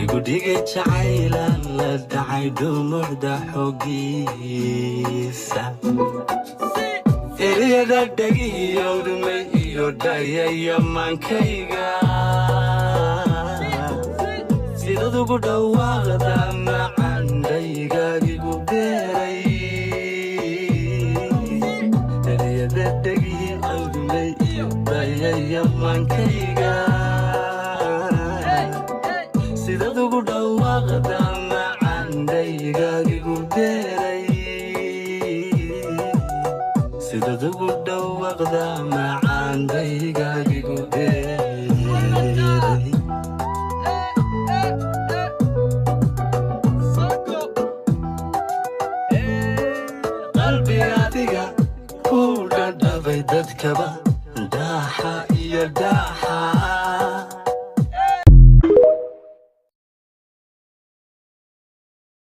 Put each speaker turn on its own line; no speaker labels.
igudhigay jacaylan la dhacay dhumucda xogiisa eriyada dhagiyo dhumay iyo dhayaya maankayga sidad ugu dhawaaqda macandhayga igu beeray eriyada dhagiyo dhumay iyo dhayaya maankayga sidad ugu dhawaaqda macandhayga igu beeray sidad ugu dhawaaqda macandhayga igu beeray qalbi adiga ku dhadhabay dadkaba dhaaxa iyo dhaaxa